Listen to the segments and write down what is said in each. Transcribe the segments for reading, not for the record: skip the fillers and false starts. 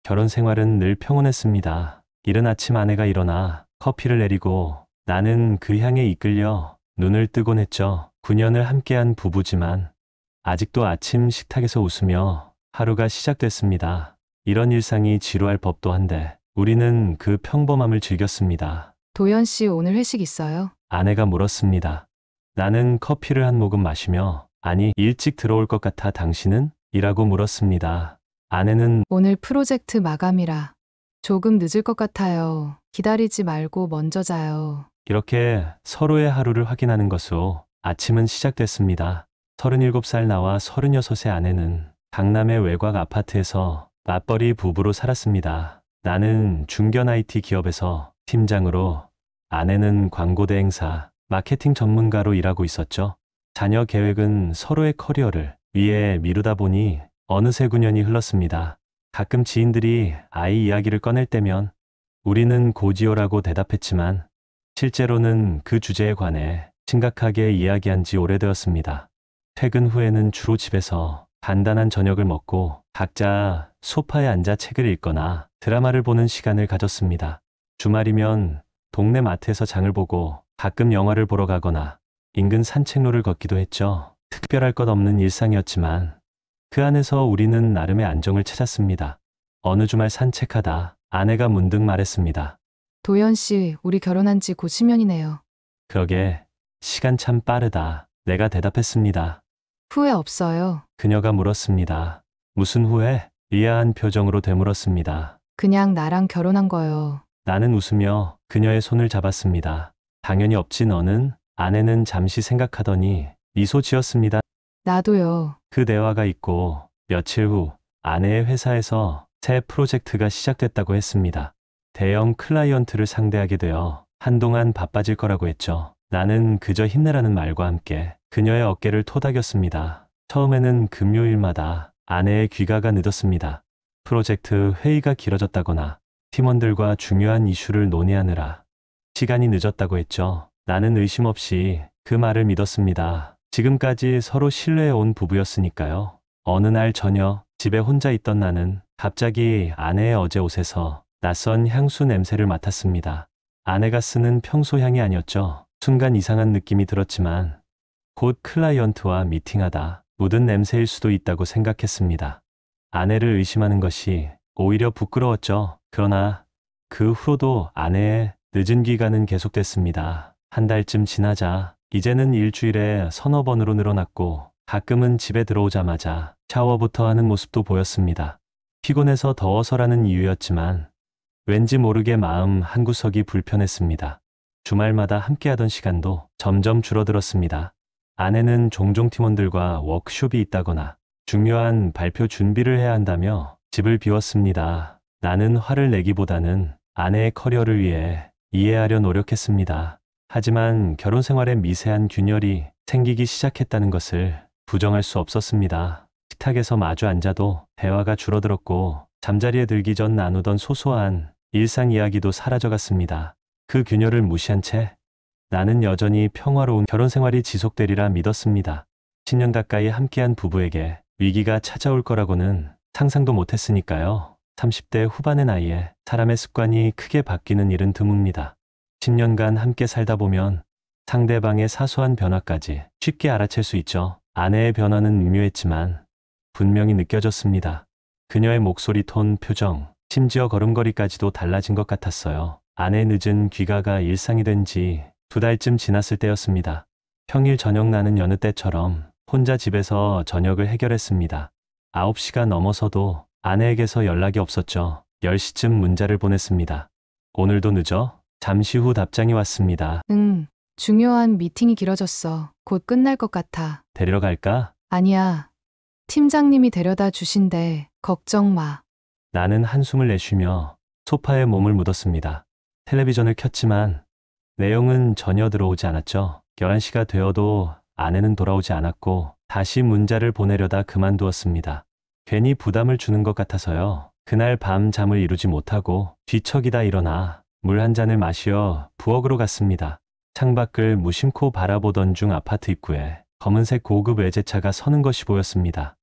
결혼 생활은 늘 평온했습니다. 이른 아침 아내가 일어나 커피를 내리고 나는 그 향에 이끌려 눈을 뜨곤 했죠. 9년을 함께한 부부지만 아직도 아침 식탁에서 웃으며 하루가 시작됐습니다. 이런 일상이 지루할 법도 한데 우리는 그 평범함을 즐겼습니다. 도연 씨 오늘 회식 있어요? 아내가 물었습니다. 나는 커피를 한 모금 마시며 아니 일찍 들어올 것 같아 당신은? 이라고 물었습니다. 아내는 오늘 프로젝트 마감이라 조금 늦을 것 같아요. 기다리지 말고 먼저 자요. 이렇게 서로의 하루를 확인하는 것으로 아침은 시작됐습니다. 37살 나와 36의 아내는 강남의 외곽 아파트에서 맞벌이 부부로 살았습니다. 나는 중견 IT 기업에서 팀장으로, 아내는 광고 대행사, 마케팅 전문가로 일하고 있었죠. 자녀 계획은 서로의 커리어를 위해 미루다 보니 어느새 9년이 흘렀습니다. 가끔 지인들이 아이 이야기를 꺼낼 때면 우리는 고지효라고 대답했지만 실제로는 그 주제에 관해 심각하게 이야기한 지 오래되었습니다. 퇴근 후에는 주로 집에서 간단한 저녁을 먹고 각자 소파에 앉아 책을 읽거나 드라마를 보는 시간을 가졌습니다. 주말이면 동네 마트에서 장을 보고 가끔 영화를 보러 가거나 인근 산책로를 걷기도 했죠. 특별할 것 없는 일상이었지만 그 안에서 우리는 나름의 안정을 찾았습니다. 어느 주말 산책하다 아내가 문득 말했습니다. 도연 씨, 우리 결혼한 지 곧 10년이네요. 그러게, 시간 참 빠르다. 내가 대답했습니다. 후회 없어요. 그녀가 물었습니다. 무슨 후회? 의아한 표정으로 되물었습니다. 그냥 나랑 결혼한 거요. 나는 웃으며 그녀의 손을 잡았습니다. 당연히 없지 너는? 아내는 잠시 생각하더니 미소 지었습니다. 나도요. 그 대화가 있고 며칠 후 아내의 회사에서 새 프로젝트가 시작됐다고 했습니다. 대형 클라이언트를 상대하게 되어 한동안 바빠질 거라고 했죠. 나는 그저 힘내라는 말과 함께 그녀의 어깨를 토닥였습니다. 처음에는 금요일마다 아내의 귀가가 늦었습니다. 프로젝트 회의가 길어졌다거나 팀원들과 중요한 이슈를 논의하느라 시간이 늦었다고 했죠. 나는 의심 없이 그 말을 믿었습니다. 지금까지 서로 신뢰해온 부부였으니까요. 어느 날 저녁 집에 혼자 있던 나는 갑자기 아내의 어제 옷에서 낯선 향수 냄새를 맡았습니다. 아내가 쓰는 평소 향이 아니었죠. 순간 이상한 느낌이 들었지만 곧 클라이언트와 미팅하다 묻은 냄새일 수도 있다고 생각했습니다. 아내를 의심하는 것이 오히려 부끄러웠죠. 그러나 그 후로도 아내의 늦은 귀가는 계속됐습니다. 한 달쯤 지나자 이제는 일주일에 서너 번으로 늘어났고 가끔은 집에 들어오자마자 샤워부터 하는 모습도 보였습니다. 피곤해서 더워서라는 이유였지만 왠지 모르게 마음 한구석이 불편했습니다. 주말마다 함께하던 시간도 점점 줄어들었습니다. 아내는 종종 팀원들과 워크숍이 있다거나 중요한 발표 준비를 해야 한다며 집을 비웠습니다. 나는 화를 내기보다는 아내의 커리어를 위해 이해하려 노력했습니다. 하지만 결혼 생활에 미세한 균열이 생기기 시작했다는 것을 부정할 수 없었습니다. 식탁에서 마주 앉아도 대화가 줄어들었고 잠자리에 들기 전 나누던 소소한 일상 이야기도 사라져갔습니다. 그 균열을 무시한 채 나는 여전히 평화로운 결혼 생활이 지속되리라 믿었습니다. 10년 가까이 함께한 부부에게 위기가 찾아올 거라고는 상상도 못했으니까요. 30대 후반의 나이에 사람의 습관이 크게 바뀌는 일은 드뭅니다. 10년간 함께 살다 보면 상대방의 사소한 변화까지 쉽게 알아챌 수 있죠. 아내의 변화는 미묘했지만 분명히 느껴졌습니다. 그녀의 목소리 톤, 표정, 심지어 걸음걸이까지도 달라진 것 같았어요. 아내의 늦은 귀가가 일상이 된 지 2달쯤 지났을 때였습니다. 평일 저녁 나는 여느 때처럼 혼자 집에서 저녁을 해결했습니다. 9시가 넘어서도 아내에게서 연락이 없었죠. 10시쯤 문자를 보냈습니다. 오늘도 늦어? 잠시 후 답장이 왔습니다. 응, 중요한 미팅이 길어졌어. 곧 끝날 것 같아. 데리러 갈까? 아니야. 팀장님이 데려다 주신대. 걱정 마. 나는 한숨을 내쉬며 소파에 몸을 묻었습니다. 텔레비전을 켰지만 내용은 전혀 들어오지 않았죠. 11시가 되어도 아내는 돌아오지 않았고 다시 문자를 보내려다 그만두었습니다. 괜히 부담을 주는 것 같아서요. 그날 밤 잠을 이루지 못하고 뒤척이다 일어나 물 한 잔을 마시어 부엌으로 갔습니다. 창밖을 무심코 바라보던 중 아파트 입구에 검은색 고급 외제차가 서는 것이 보였습니다.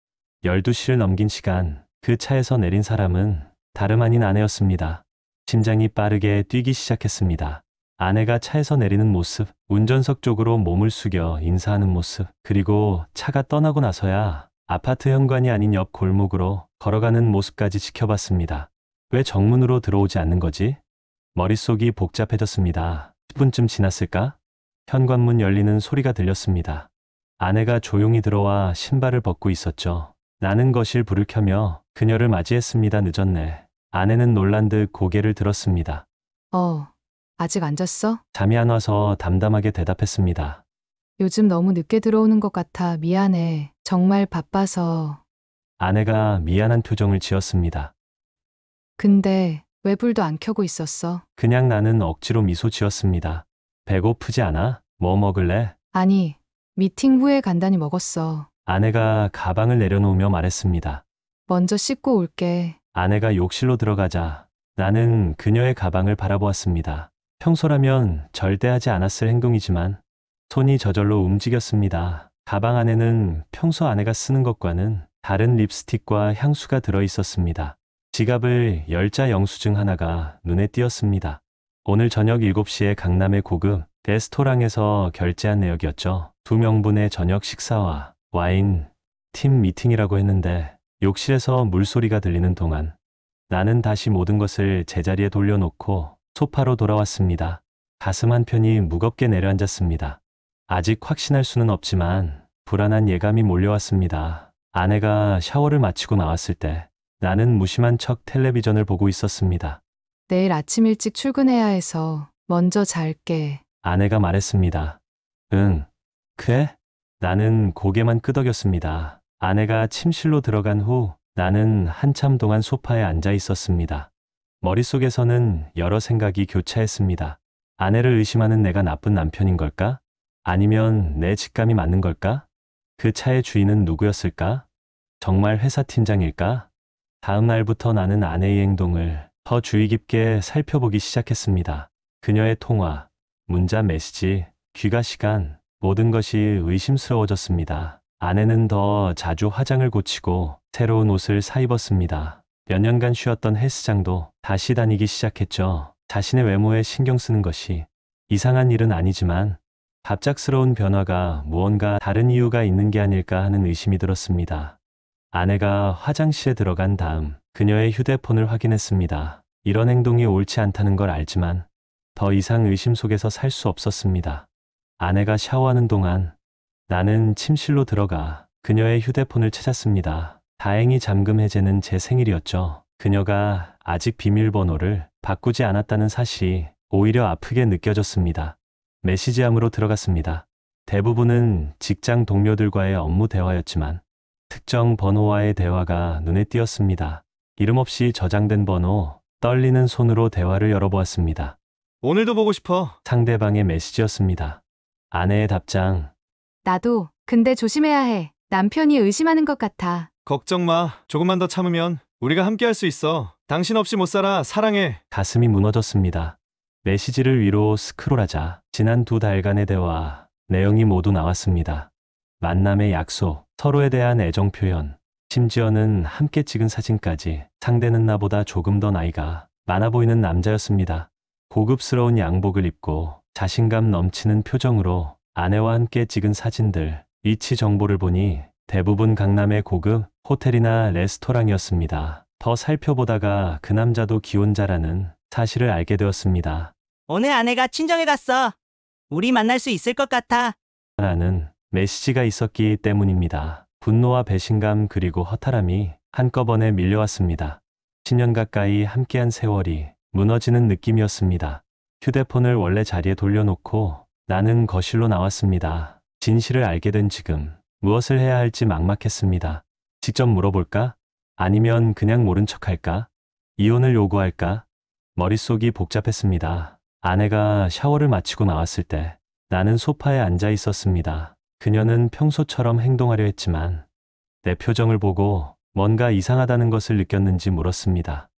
12시를 넘긴 시간 그 차에서 내린 사람은 다름 아닌 아내였습니다. 심장이 빠르게 뛰기 시작했습니다. 아내가 차에서 내리는 모습, 운전석 쪽으로 몸을 숙여 인사하는 모습, 그리고 차가 떠나고 나서야 아파트 현관이 아닌 옆 골목으로 걸어가는 모습까지 지켜봤습니다. 왜 정문으로 들어오지 않는 거지? 머릿속이 복잡해졌습니다. 10분쯤 지났을까? 현관문 열리는 소리가 들렸습니다. 아내가 조용히 들어와 신발을 벗고 있었죠. 나는 거실 불을 켜며 그녀를 맞이했습니다. 늦었네. 아내는 놀란 듯 고개를 들었습니다. 아직 안 잤어? 잠이 안 와서 담담하게 대답했습니다. 요즘 너무 늦게 들어오는 것 같아. 미안해. 정말 바빠서. 아내가 미안한 표정을 지었습니다. 근데 왜 불도 안 켜고 있었어? 그냥 나는 억지로 미소 지었습니다. 배고프지 않아? 뭐 먹을래? 아니, 미팅 후에 간단히 먹었어. 아내가 가방을 내려놓으며 말했습니다. 먼저 씻고 올게. 아내가 욕실로 들어가자 나는 그녀의 가방을 바라보았습니다. 평소라면 절대 하지 않았을 행동이지만 손이 저절로 움직였습니다. 가방 안에는 평소 아내가 쓰는 것과는 다른 립스틱과 향수가 들어 있었습니다. 지갑을 열자 영수증 하나가 눈에 띄었습니다. 오늘 저녁 7시에 강남의 고급 레스토랑에서 결제한 내역이었죠. 2명분의 저녁 식사와 와인, 팀 미팅이라고 했는데 욕실에서 물소리가 들리는 동안 나는 다시 모든 것을 제자리에 돌려놓고 소파로 돌아왔습니다. 가슴 한편이 무겁게 내려앉았습니다. 아직 확신할 수는 없지만 불안한 예감이 몰려왔습니다. 아내가 샤워를 마치고 나왔을 때 나는 무심한 척 텔레비전을 보고 있었습니다. 내일 아침 일찍 출근해야 해서 먼저 잘게. 아내가 말했습니다. 응, 그래? 나는 고개만 끄덕였습니다. 아내가 침실로 들어간 후 나는 한참 동안 소파에 앉아 있었습니다. 머릿속에서는 여러 생각이 교차했습니다. 아내를 의심하는 내가 나쁜 남편인 걸까? 아니면 내 직감이 맞는 걸까? 그 차의 주인은 누구였을까? 정말 회사 팀장일까? 다음 날부터 나는 아내의 행동을 더 주의 깊게 살펴보기 시작했습니다. 그녀의 통화, 문자 메시지, 귀가 시간, 모든 것이 의심스러워졌습니다. 아내는 더 자주 화장을 고치고 새로운 옷을 사 입었습니다. 몇 년간 쉬었던 헬스장도 다시 다니기 시작했죠. 자신의 외모에 신경 쓰는 것이 이상한 일은 아니지만 갑작스러운 변화가 무언가 다른 이유가 있는 게 아닐까 하는 의심이 들었습니다. 아내가 화장실에 들어간 다음 그녀의 휴대폰을 확인했습니다. 이런 행동이 옳지 않다는 걸 알지만 더 이상 의심 속에서 살 수 없었습니다. 아내가 샤워하는 동안 나는 침실로 들어가 그녀의 휴대폰을 찾았습니다. 다행히 잠금 해제는 제 생일이었죠. 그녀가 아직 비밀번호를 바꾸지 않았다는 사실이 오히려 아프게 느껴졌습니다. 메시지함으로 들어갔습니다. 대부분은 직장 동료들과의 업무 대화였지만 특정 번호와의 대화가 눈에 띄었습니다. 이름 없이 저장된 번호, 떨리는 손으로 대화를 열어보았습니다. 오늘도 보고 싶어. 상대방의 메시지였습니다. 아내의 답장, 나도. 근데 조심해야 해. 남편이 의심하는 것 같아. 걱정 마. 조금만 더 참으면 우리가 함께 할 수 있어. 당신 없이 못 살아. 사랑해. 가슴이 무너졌습니다. 메시지를 위로 스크롤하자 지난 2달간의 대화, 내용이 모두 나왔습니다. 만남의 약속, 서로에 대한 애정 표현, 심지어는 함께 찍은 사진까지. 상대는 나보다 조금 더 나이가 많아 보이는 남자였습니다. 고급스러운 양복을 입고 자신감 넘치는 표정으로 아내와 함께 찍은 사진들, 위치 정보를 보니 대부분 강남의 고급 호텔이나 레스토랑이었습니다. 더 살펴보다가 그 남자도 기혼자라는 사실을 알게 되었습니다. 오늘 아내가 친정에 갔어. 우리 만날 수 있을 것 같아. 라는 메시지가 있었기 때문입니다. 분노와 배신감 그리고 허탈함이 한꺼번에 밀려왔습니다. 10년 가까이 함께한 세월이 무너지는 느낌이었습니다. 휴대폰을 원래 자리에 돌려놓고 나는 거실로 나왔습니다. 진실을 알게 된 지금 무엇을 해야 할지 막막했습니다. 직접 물어볼까? 아니면 그냥 모른 척할까? 이혼을 요구할까? 머릿속이 복잡했습니다. 아내가 샤워를 마치고 나왔을 때 나는 소파에 앉아 있었습니다. 그녀는 평소처럼 행동하려 했지만 내 표정을 보고 뭔가 이상하다는 것을 느꼈는지 물었습니다.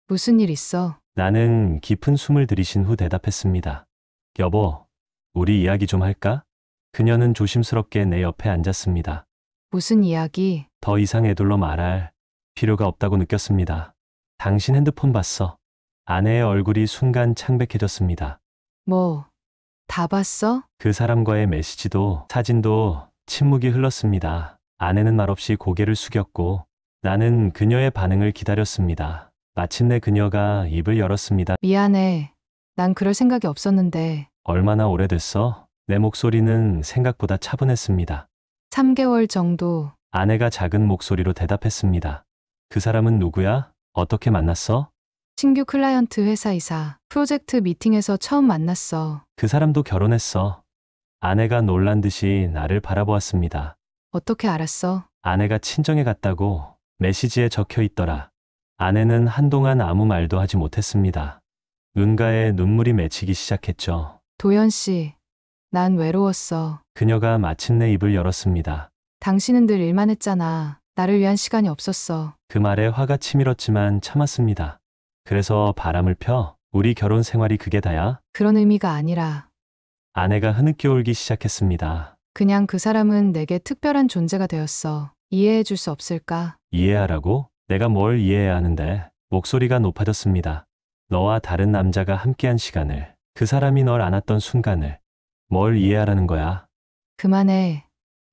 무슨 일 있어? 나는 깊은 숨을 들이신 후 대답했습니다. 여보, 우리 이야기 좀 할까? 그녀는 조심스럽게 내 옆에 앉았습니다. 무슨 이야기? 더 이상 애둘러 말할 필요가 없다고 느꼈습니다. 당신 핸드폰 봤어. 아내의 얼굴이 순간 창백해졌습니다. 뭐, 다 봤어? 그 사람과의 메시지도 사진도 침묵이 흘렀습니다. 아내는 말없이 고개를 숙였고 나는 그녀의 반응을 기다렸습니다. 마침내 그녀가 입을 열었습니다. 미안해. 난 그럴 생각이 없었는데. 얼마나 오래됐어? 내 목소리는 생각보다 차분했습니다. 3개월 정도. 아내가 작은 목소리로 대답했습니다. 그 사람은 누구야? 어떻게 만났어? 신규 클라이언트 회사 이사. 프로젝트 미팅에서 처음 만났어. 그 사람도 결혼했어. 아내가 놀란 듯이 나를 바라보았습니다. 어떻게 알았어? 아내가 친정에 갔다고 메시지에 적혀 있더라. 아내는 한동안 아무 말도 하지 못했습니다. 눈가에 눈물이 맺히기 시작했죠. 도연 씨, 난 외로웠어. 그녀가 마침내 입을 열었습니다. 당신은 늘 일만 했잖아. 나를 위한 시간이 없었어. 그 말에 화가 치밀었지만 참았습니다. 그래서 바람을 펴? 우리 결혼 생활이 그게 다야? 그런 의미가 아니라 아내가 흐느껴 울기 시작했습니다. 그냥 그 사람은 내게 특별한 존재가 되었어. 이해해 줄 수 없을까? 이해하라고? 내가 뭘 이해해야 하는데? 목소리가 높아졌습니다. 너와 다른 남자가 함께한 시간을, 그 사람이 널 안았던 순간을, 뭘 이해하라는 거야? 그만해.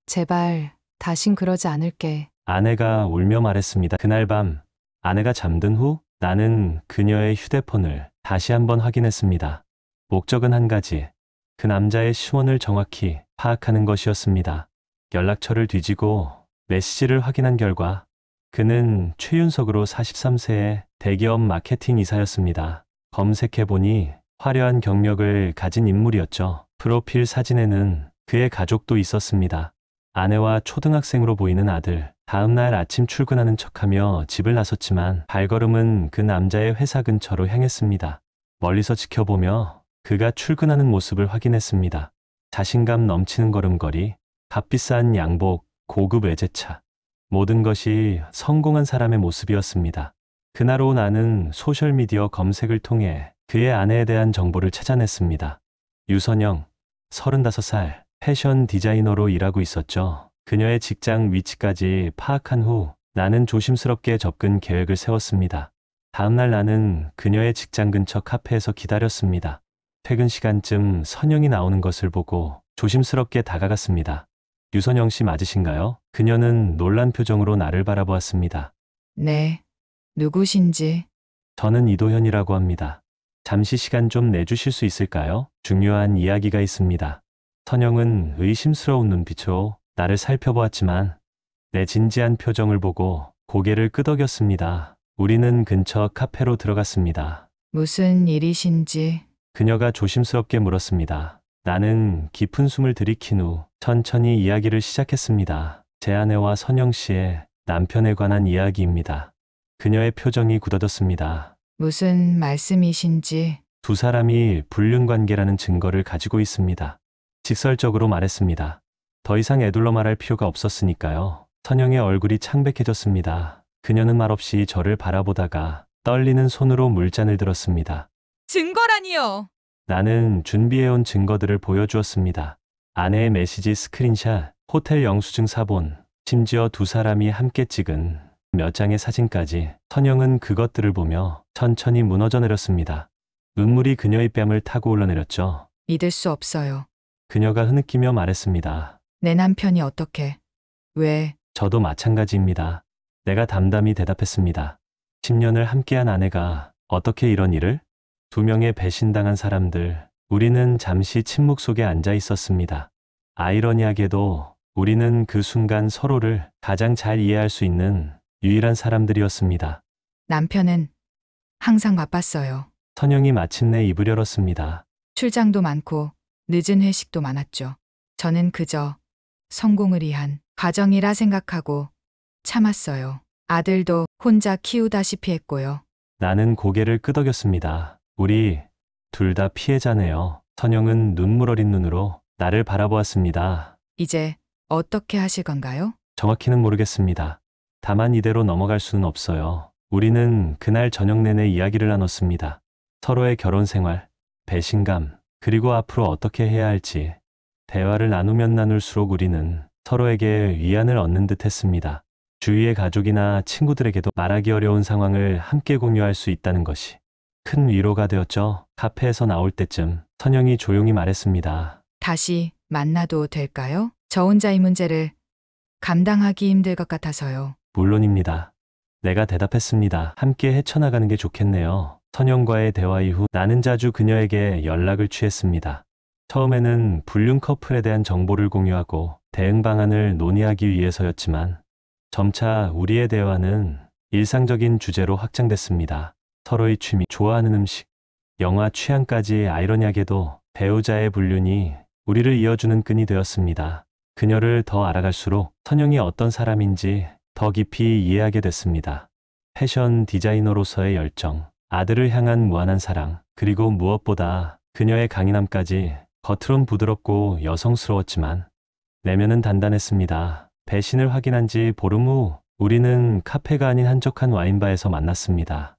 제발, 다신 그러지 않을게. 아내가 울며 말했습니다. 그날 밤, 아내가 잠든 후 나는 그녀의 휴대폰을 다시 한번 확인했습니다. 목적은 한 가지, 그 남자의 시원을 정확히 파악하는 것이었습니다. 연락처를 뒤지고 메시지를 확인한 결과 그는 최윤석으로 43세의 대기업 마케팅 이사였습니다. 검색해보니 화려한 경력을 가진 인물이었죠. 프로필 사진에는 그의 가족도 있었습니다. 아내와 초등학생으로 보이는 아들. 다음날 아침 출근하는 척하며 집을 나섰지만 발걸음은 그 남자의 회사 근처로 향했습니다. 멀리서 지켜보며 그가 출근하는 모습을 확인했습니다. 자신감 넘치는 걸음걸이, 값비싼 양복, 고급 외제차. 모든 것이 성공한 사람의 모습이었습니다. 그날 오후 나는 소셜미디어 검색을 통해 그의 아내에 대한 정보를 찾아냈습니다. 유선영, 35살, 패션 디자이너로 일하고 있었죠. 그녀의 직장 위치까지 파악한 후 나는 조심스럽게 접근 계획을 세웠습니다. 다음날 나는 그녀의 직장 근처 카페에서 기다렸습니다. 퇴근 시간쯤 선영이 나오는 것을 보고 조심스럽게 다가갔습니다. 유선영 씨 맞으신가요? 그녀는 놀란 표정으로 나를 바라보았습니다. 네. 누구신지. 저는 이도현이라고 합니다. 잠시 시간 좀 내주실 수 있을까요? 중요한 이야기가 있습니다. 선영은 의심스러운 눈빛으로 나를 살펴보았지만 내 진지한 표정을 보고 고개를 끄덕였습니다. 우리는 근처 카페로 들어갔습니다. 무슨 일이신지. 그녀가 조심스럽게 물었습니다. 나는 깊은 숨을 들이킨 후 천천히 이야기를 시작했습니다. 제 아내와 선영 씨의 남편에 관한 이야기입니다. 그녀의 표정이 굳어졌습니다. 무슨 말씀이신지. 두 사람이 불륜 관계라는 증거를 가지고 있습니다. 직설적으로 말했습니다. 더 이상 애둘러 말할 필요가 없었으니까요. 선영의 얼굴이 창백해졌습니다. 그녀는 말없이 저를 바라보다가 떨리는 손으로 물잔을 들었습니다. 증거라니요. 나는 준비해온 증거들을 보여주었습니다. 아내의 메시지 스크린샷, 호텔 영수증 사본, 심지어 두 사람이 함께 찍은 몇 장의 사진까지. 선영은 그것들을 보며 천천히 무너져 내렸습니다. 눈물이 그녀의 뺨을 타고 흘러내렸죠. 믿을 수 없어요. 그녀가 흐느끼며 말했습니다. 내 남편이 어떻게. 왜. 저도 마찬가지입니다. 내가 담담히 대답했습니다. 10년을 함께한 아내가 어떻게 이런 일을? 두 명의 배신당한 사람들, 우리는 잠시 침묵 속에 앉아 있었습니다. 아이러니하게도 우리는 그 순간 서로를 가장 잘 이해할 수 있는 유일한 사람들이었습니다. 남편은 항상 바빴어요. 선영이 마침내 입을 열었습니다. 출장도 많고 늦은 회식도 많았죠. 저는 그저 성공을 위한 과정이라 생각하고 참았어요. 아들도 혼자 키우다시피 했고요. 나는 고개를 끄덕였습니다. 우리 둘 다 피해자네요. 선영은 눈물 어린 눈으로 나를 바라보았습니다. 이제 어떻게 하실 건가요? 정확히는 모르겠습니다. 다만 이대로 넘어갈 수는 없어요. 우리는 그날 저녁 내내 이야기를 나눴습니다. 서로의 결혼 생활, 배신감, 그리고 앞으로 어떻게 해야 할지. 대화를 나누면 나눌수록 우리는 서로에게 위안을 얻는 듯 했습니다. 주위의 가족이나 친구들에게도 말하기 어려운 상황을 함께 공유할 수 있다는 것이 큰 위로가 되었죠. 카페에서 나올 때쯤 선영이 조용히 말했습니다. 다시 만나도 될까요? 저 혼자 이 문제를 감당하기 힘들 것 같아서요. 물론입니다. 내가 대답했습니다. 함께 헤쳐나가는 게 좋겠네요. 선영과의 대화 이후 나는 자주 그녀에게 연락을 취했습니다. 처음에는 불륜 커플에 대한 정보를 공유하고 대응 방안을 논의하기 위해서였지만 점차 우리의 대화는 일상적인 주제로 확장됐습니다. 서로의 취미, 좋아하는 음식, 영화 취향까지 아이러니하게도 배우자의 불륜이 우리를 이어주는 끈이 되었습니다. 그녀를 더 알아갈수록 선영이 어떤 사람인지 더 깊이 이해하게 됐습니다. 패션 디자이너로서의 열정, 아들을 향한 무한한 사랑, 그리고 무엇보다 그녀의 강인함까지 겉으론 부드럽고 여성스러웠지만 내면은 단단했습니다. 배신을 확인한 지 보름 후 우리는 카페가 아닌 한적한 와인바에서 만났습니다.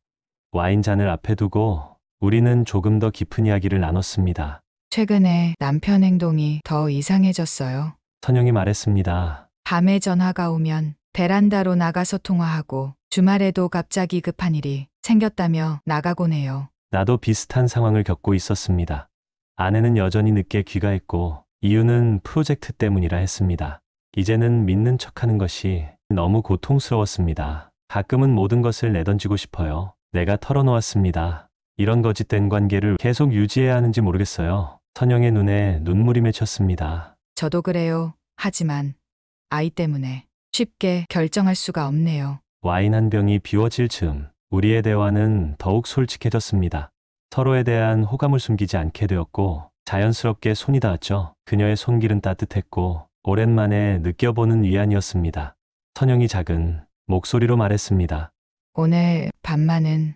와인잔을 앞에 두고 우리는 조금 더 깊은 이야기를 나눴습니다. 최근에 남편 행동이 더 이상해졌어요. 선영이 말했습니다. 밤에 전화가 오면 베란다로 나가서 통화하고 주말에도 갑자기 급한 일이 생겼다며 나가곤 해요. 나도 비슷한 상황을 겪고 있었습니다. 아내는 여전히 늦게 귀가했고 이유는 프로젝트 때문이라 했습니다. 이제는 믿는 척하는 것이 너무 고통스러웠습니다. 가끔은 모든 것을 내던지고 싶어요. 내가 털어놓았습니다. 이런 거짓된 관계를 계속 유지해야 하는지 모르겠어요. 선영의 눈에 눈물이 맺혔습니다. 저도 그래요. 하지만 아이 때문에 쉽게 결정할 수가 없네요. 와인 한 병이 비워질 즈음 우리의 대화는 더욱 솔직해졌습니다. 서로에 대한 호감을 숨기지 않게 되었고 자연스럽게 손이 닿았죠. 그녀의 손길은 따뜻했고 오랜만에 느껴보는 위안이었습니다. 선영이 작은 목소리로 말했습니다. 오늘 밤만은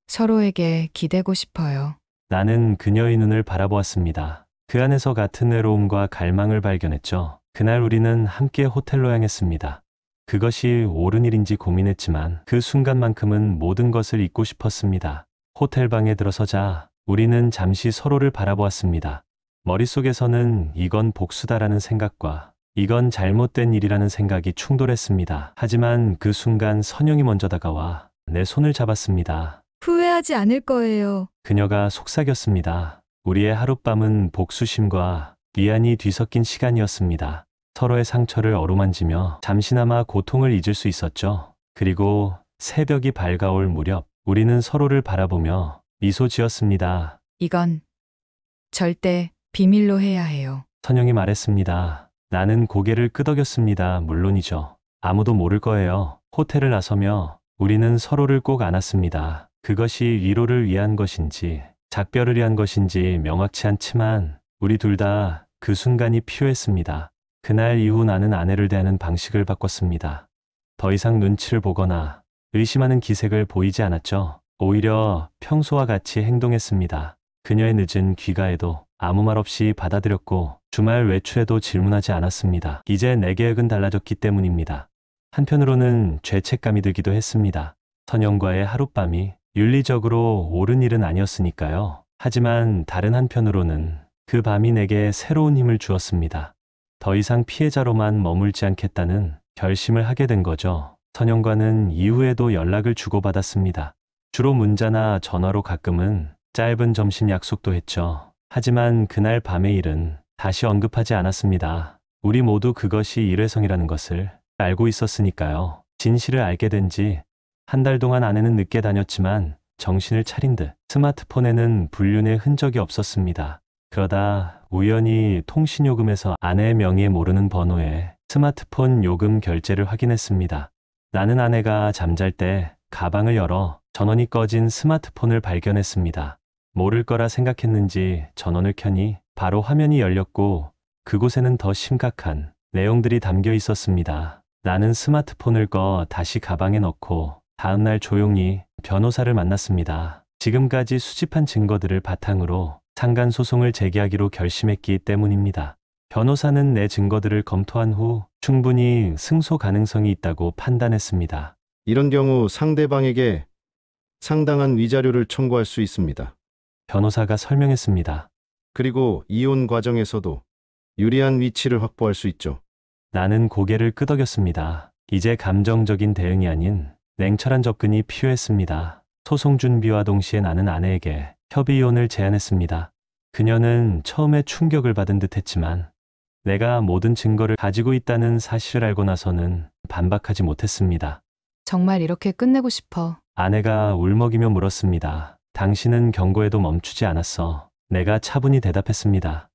서로에게 기대고 싶어요. 나는 그녀의 눈을 바라보았습니다. 그 안에서 같은 외로움과 갈망을 발견했죠. 그날 우리는 함께 호텔로 향했습니다. 그것이 옳은 일인지 고민했지만 그 순간만큼은 모든 것을 잊고 싶었습니다. 호텔 방에 들어서자 우리는 잠시 서로를 바라보았습니다. 머릿속에서는 이건 복수다라는 생각과 이건 잘못된 일이라는 생각이 충돌했습니다. 하지만 그 순간 선영이 먼저 다가와 내 손을 잡았습니다. 후회하지 않을 거예요. 그녀가 속삭였습니다. 우리의 하룻밤은 복수심과 미안이 뒤섞인 시간이었습니다. 서로의 상처를 어루만지며 잠시나마 고통을 잊을 수 있었죠. 그리고 새벽이 밝아올 무렵 우리는 서로를 바라보며 미소 지었습니다. 이건 절대 비밀로 해야 해요. 선영이 말했습니다. 나는 고개를 끄덕였습니다. 물론이죠. 아무도 모를 거예요. 호텔을 나서며 우리는 서로를 꼭 안았습니다. 그것이 위로를 위한 것인지 작별을 위한 것인지 명확치 않지만 우리 둘 다 그 순간이 필요했습니다. 그날 이후 나는 아내를 대하는 방식을 바꿨습니다. 더 이상 눈치를 보거나 의심하는 기색을 보이지 않았죠. 오히려 평소와 같이 행동했습니다. 그녀의 늦은 귀가에도 아무 말 없이 받아들였고 주말 외출에도 질문하지 않았습니다. 이제 내 계획은 달라졌기 때문입니다. 한편으로는 죄책감이 들기도 했습니다. 선영과의 하룻밤이 윤리적으로 옳은 일은 아니었으니까요. 하지만 다른 한편으로는 그 밤이 내게 새로운 힘을 주었습니다. 더 이상 피해자로만 머물지 않겠다는 결심을 하게 된 거죠. 선영과는 이후에도 연락을 주고받았습니다. 주로 문자나 전화로 가끔은 짧은 점심 약속도 했죠. 하지만 그날 밤의 일은 다시 언급하지 않았습니다. 우리 모두 그것이 일회성이라는 것을 알고 있었으니까요. 진실을 알게 된 지 한 달 동안 아내는 늦게 다녔지만 정신을 차린 듯 스마트폰에는 불륜의 흔적이 없었습니다. 그러다 우연히 통신요금에서 아내의 명의에 모르는 번호에 스마트폰 요금 결제를 확인했습니다. 나는 아내가 잠잘 때 가방을 열어 전원이 꺼진 스마트폰을 발견했습니다. 모를 거라 생각했는지 전원을 켜니 바로 화면이 열렸고 그곳에는 더 심각한 내용들이 담겨 있었습니다. 나는 스마트폰을 꺼 다시 가방에 넣고 다음날 조용히 변호사를 만났습니다. 지금까지 수집한 증거들을 바탕으로 상간소송을 제기하기로 결심했기 때문입니다. 변호사는 내 증거들을 검토한 후 충분히 승소 가능성이 있다고 판단했습니다. 이런 경우 상대방에게 상당한 위자료를 청구할 수 있습니다. 변호사가 설명했습니다. 그리고 이혼 과정에서도 유리한 위치를 확보할 수 있죠. 나는 고개를 끄덕였습니다. 이제 감정적인 대응이 아닌 냉철한 접근이 필요했습니다. 소송 준비와 동시에 나는 아내에게 협의 이혼을 제안했습니다. 그녀는 처음에 충격을 받은 듯했지만 내가 모든 증거를 가지고 있다는 사실을 알고 나서는 반박하지 못했습니다. 정말 이렇게 끝내고 싶어. 아내가 울먹이며 물었습니다. 당신은 경고에도 멈추지 않았어. 내가 차분히 대답했습니다.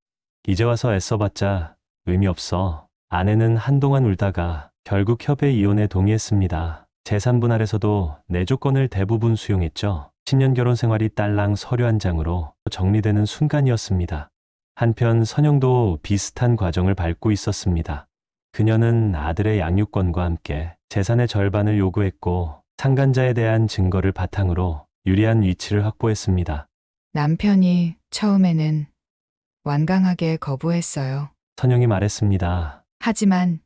이제 와서 애써봤자 의미 없어. 아내는 한동안 울다가 결국 협의 이혼에 동의했습니다. 재산 분할에서도 내 조건을 대부분 수용했죠. 10년 결혼 생활이 딸랑 서류 한 장으로 정리되는 순간이었습니다. 한편 선영도 비슷한 과정을 밟고 있었습니다. 그녀는 아들의 양육권과 함께 재산의 절반을 요구했고 상간자에 대한 증거를 바탕으로 유리한 위치를 확보했습니다. 남편이 처음에는 완강하게 거부했어요. 선영이 말했습니다. 하지만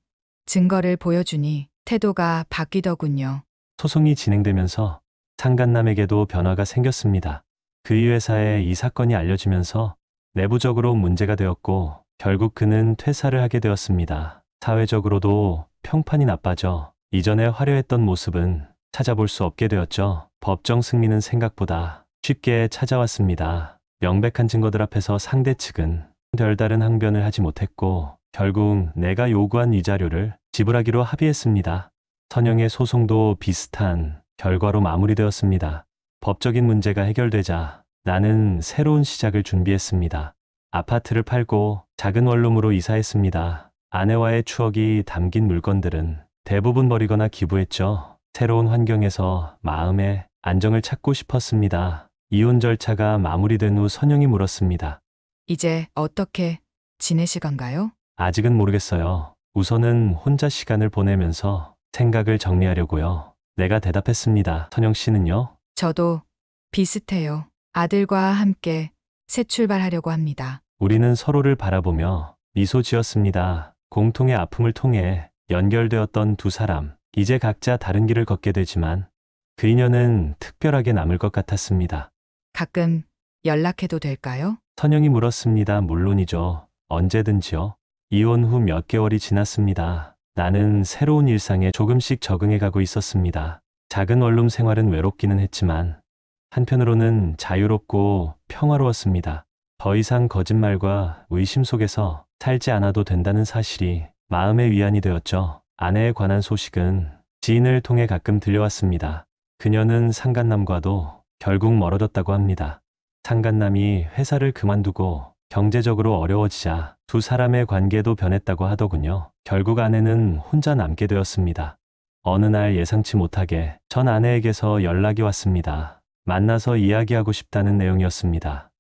증거를 보여주니 태도가 바뀌더군요. 소송이 진행되면서 상간남에게도 변화가 생겼습니다. 그의 회사에 이 사건이 알려지면서 내부적으로 문제가 되었고 결국 그는 퇴사를 하게 되었습니다. 사회적으로도 평판이 나빠져 이전에 화려했던 모습은 찾아볼 수 없게 되었죠. 법정 승리는 생각보다 쉽게 찾아왔습니다. 명백한 증거들 앞에서 상대 측은 별다른 항변을 하지 못했고 결국 내가 요구한 위자료를 지불하기로 합의했습니다. 선영의 소송도 비슷한 결과로 마무리되었습니다. 법적인 문제가 해결되자 나는 새로운 시작을 준비했습니다. 아파트를 팔고 작은 원룸으로 이사했습니다. 아내와의 추억이 담긴 물건들은 대부분 버리거나 기부했죠. 새로운 환경에서 마음의 안정을 찾고 싶었습니다. 이혼 절차가 마무리된 후 선영이 물었습니다. 이제 어떻게 지내실 건가요? 아직은 모르겠어요. 우선은 혼자 시간을 보내면서 생각을 정리하려고요. 내가 대답했습니다. 선영 씨는요? 저도 비슷해요. 아들과 함께 새 출발하려고 합니다. 우리는 서로를 바라보며 미소 지었습니다. 공통의 아픔을 통해 연결되었던 두 사람. 이제 각자 다른 길을 걷게 되지만 그 인연은 특별하게 남을 것 같았습니다. 가끔 연락해도 될까요? 선영이 물었습니다. 물론이죠. 언제든지요. 이혼 후 몇 개월이 지났습니다. 나는 새로운 일상에 조금씩 적응해 가고 있었습니다. 작은 원룸 생활은 외롭기는 했지만 한편으로는 자유롭고 평화로웠습니다. 더 이상 거짓말과 의심 속에서 살지 않아도 된다는 사실이 마음의 위안이 되었죠. 아내에 관한 소식은 지인을 통해 가끔 들려왔습니다. 그녀는 상간남과도 결국 멀어졌다고 합니다. 상간남이 회사를 그만두고 경제적으로 어려워지자 두 사람의 관계도 변했다고 하더군요. 결국 아내는 혼자 남게 되었습니다. 어느 날 예상치 못하게 전 아내에게서 연락이 왔습니다. 만나서 이야기하고 싶다는 내용이었습니다.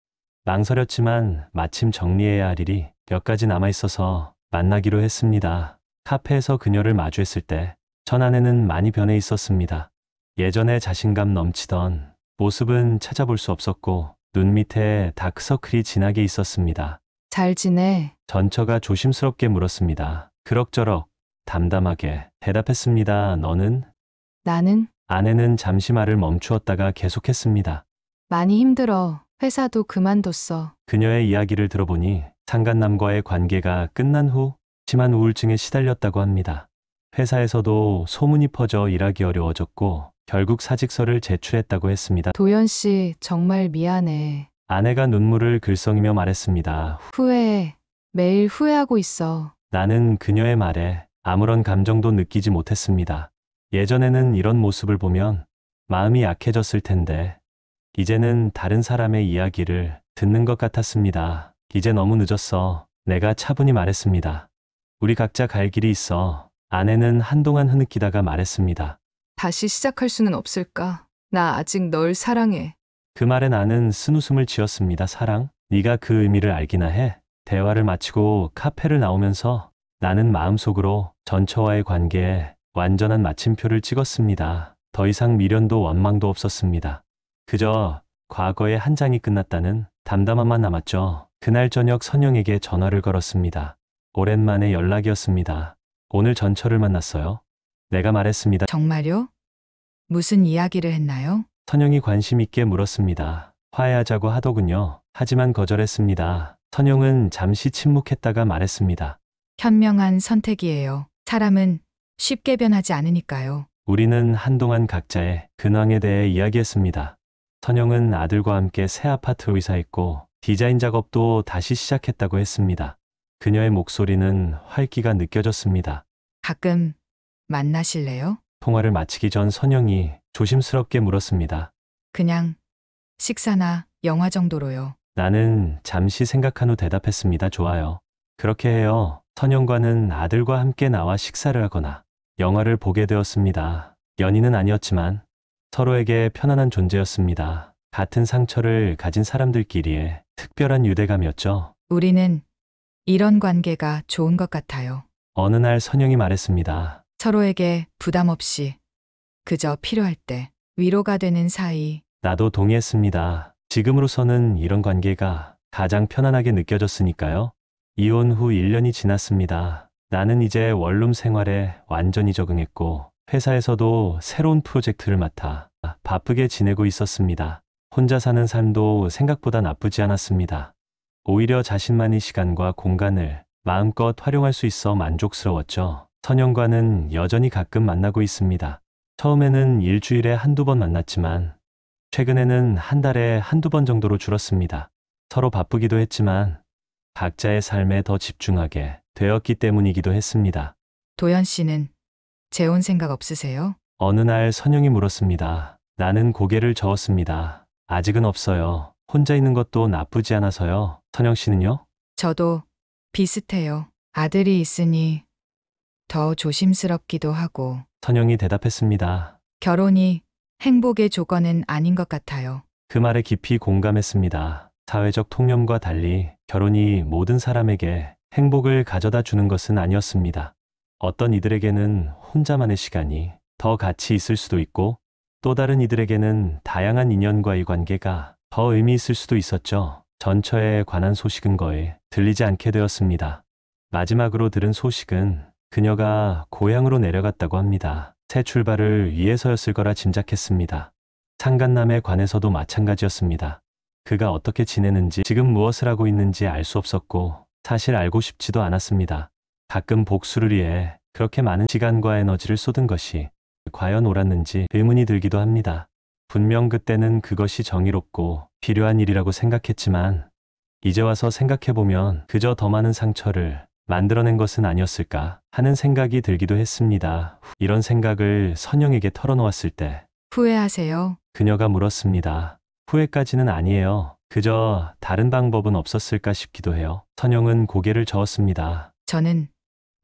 망설였지만 마침 정리해야 할 일이 몇 가지 남아있어서 만나기로 했습니다. 카페에서 그녀를 마주했을 때 전 아내는 많이 변해 있었습니다. 예전에 자신감 넘치던 모습은 찾아볼 수 없었고 눈 밑에 다크서클이 진하게 있었습니다. 잘 지내? 전처가 조심스럽게 물었습니다. 그럭저럭 담담하게 대답했습니다. 너는? 나는 아내는 잠시 말을 멈추었다가 계속했습니다. 많이 힘들어. 회사도 그만뒀어. 그녀의 이야기를 들어보니 상간남과의 관계가 끝난 후 심한 우울증에 시달렸다고 합니다. 회사에서도 소문이 퍼져 일하기 어려워졌고 결국 사직서를 제출했다고 했습니다. 도연 씨, 정말 미안해. 아내가 눈물을 글썽이며 말했습니다. 후회해. 매일 후회하고 있어. 나는 그녀의 말에 아무런 감정도 느끼지 못했습니다. 예전에는 이런 모습을 보면 마음이 약해졌을 텐데 이제는 다른 사람의 이야기를 듣는 것 같았습니다. 이제 너무 늦었어. 내가 차분히 말했습니다. 우리 각자 갈 길이 있어. 아내는 한동안 흐느끼다가 말했습니다. 다시 시작할 수는 없을까? 나 아직 널 사랑해. 그 말에 나는 쓴웃음을 지었습니다. 사랑? 네가 그 의미를 알기나 해? 대화를 마치고 카페를 나오면서 나는 마음속으로 전처와의 관계에 완전한 마침표를 찍었습니다. 더 이상 미련도 원망도 없었습니다. 그저 과거의 한 장이 끝났다는 담담함만 남았죠. 그날 저녁 선영에게 전화를 걸었습니다. 오랜만에 연락이었습니다. 오늘 전처를 만났어요. 내가 말했습니다. 정말요? 무슨 이야기를 했나요? 선영이 관심 있게 물었습니다. 화해하자고 하더군요. 하지만 거절했습니다. 선영은 잠시 침묵했다가 말했습니다. 현명한 선택이에요. 사람은 쉽게 변하지 않으니까요. 우리는 한동안 각자의 근황에 대해 이야기했습니다. 선영은 아들과 함께 새 아파트로 이사했고 디자인 작업도 다시 시작했다고 했습니다. 그녀의 목소리는 활기가 느껴졌습니다. 가끔 만나실래요? 통화를 마치기 전 선영이 조심스럽게 물었습니다. 그냥 식사나 영화 정도로요. 나는 잠시 생각한 후 대답했습니다. 좋아요. 그렇게 해요. 선영과는 아들과 함께 나와 식사를 하거나 영화를 보게 되었습니다. 연인은 아니었지만 서로에게 편안한 존재였습니다. 같은 상처를 가진 사람들끼리의 특별한 유대감이었죠. 우리는 이런 관계가 좋은 것 같아요. 어느 날 선영이 말했습니다. 서로에게 부담 없이 그저 필요할 때 위로가 되는 사이. 나도 동의했습니다. 지금으로서는 이런 관계가 가장 편안하게 느껴졌으니까요. 이혼 후 1년이 지났습니다. 나는 이제 원룸 생활에 완전히 적응했고 회사에서도 새로운 프로젝트를 맡아 바쁘게 지내고 있었습니다. 혼자 사는 삶도 생각보다 나쁘지 않았습니다. 오히려 자신만의 시간과 공간을 마음껏 활용할 수 있어 만족스러웠죠. 선영과는 여전히 가끔 만나고 있습니다. 처음에는 일주일에 한두 번 만났지만 최근에는 한 달에 한두 번 정도로 줄었습니다. 서로 바쁘기도 했지만 각자의 삶에 더 집중하게 되었기 때문이기도 했습니다. 도연 씨는 재혼 생각 없으세요? 어느 날 선영이 물었습니다. 나는 고개를 저었습니다. 아직은 없어요. 혼자 있는 것도 나쁘지 않아서요. 선영 씨는요? 저도 비슷해요. 아들이 있으니 더 조심스럽기도 하고 선영이 대답했습니다. 결혼이 행복의 조건은 아닌 것 같아요. 그 말에 깊이 공감했습니다. 사회적 통념과 달리 결혼이 모든 사람에게 행복을 가져다 주는 것은 아니었습니다. 어떤 이들에게는 혼자만의 시간이 더 가치 있을 수도 있고 또 다른 이들에게는 다양한 인연과의 관계가 더 의미 있을 수도 있었죠. 전처에 관한 소식은 거의 들리지 않게 되었습니다. 마지막으로 들은 소식은 그녀가 고향으로 내려갔다고 합니다. 새 출발을 위해서였을 거라 짐작했습니다. 상간남에 관해서도 마찬가지였습니다. 그가 어떻게 지내는지 지금 무엇을 하고 있는지 알 수 없었고 사실 알고 싶지도 않았습니다. 가끔 복수를 위해 그렇게 많은 시간과 에너지를 쏟은 것이 과연 옳았는지 의문이 들기도 합니다. 분명 그때는 그것이 정의롭고 필요한 일이라고 생각했지만 이제 와서 생각해보면 그저 더 많은 상처를 만들어낸 것은 아니었을까 하는 생각이 들기도 했습니다. 이런 생각을 선영에게 털어놓았을 때 후회하세요? 그녀가 물었습니다. 후회까지는 아니에요. 그저 다른 방법은 없었을까 싶기도 해요. 선영은 고개를 저었습니다. 저는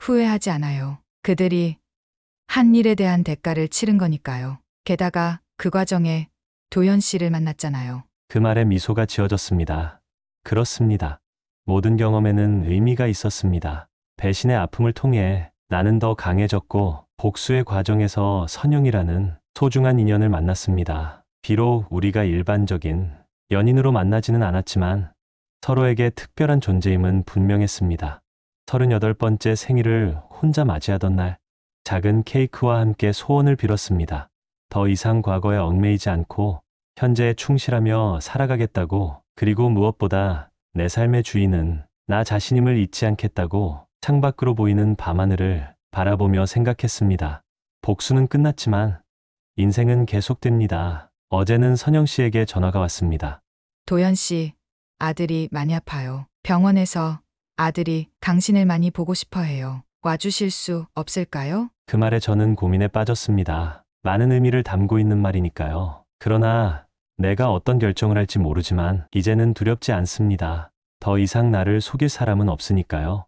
후회하지 않아요. 그들이 한 일에 대한 대가를 치른 거니까요. 게다가 그 과정에 도연 씨를 만났잖아요. 그 말에 미소가 지어졌습니다. 그렇습니다. 모든 경험에는 의미가 있었습니다. 배신의 아픔을 통해 나는 더 강해졌고 복수의 과정에서 선영이라는 소중한 인연을 만났습니다. 비록 우리가 일반적인 연인으로 만나지는 않았지만 서로에게 특별한 존재임은 분명했습니다. 38번째 생일을 혼자 맞이하던 날 작은 케이크와 함께 소원을 빌었습니다. 더 이상 과거에 얽매이지 않고 현재에 충실하며 살아가겠다고, 그리고 무엇보다 내 삶의 주인은 나 자신임을 잊지 않겠다고 창밖으로 보이는 밤하늘을 바라보며 생각했습니다. 복수는 끝났지만 인생은 계속됩니다. 어제는 선영 씨에게 전화가 왔습니다. 도연 씨, 아들이 많이 아파요. 병원에서 아들이 당신을 많이 보고 싶어 해요. 와주실 수 없을까요? 그 말에 저는 고민에 빠졌습니다. 많은 의미를 담고 있는 말이니까요. 그러나 내가 어떤 결정을 할지 모르지만 이제는 두렵지 않습니다. 더 이상 나를 속일 사람은 없으니까요.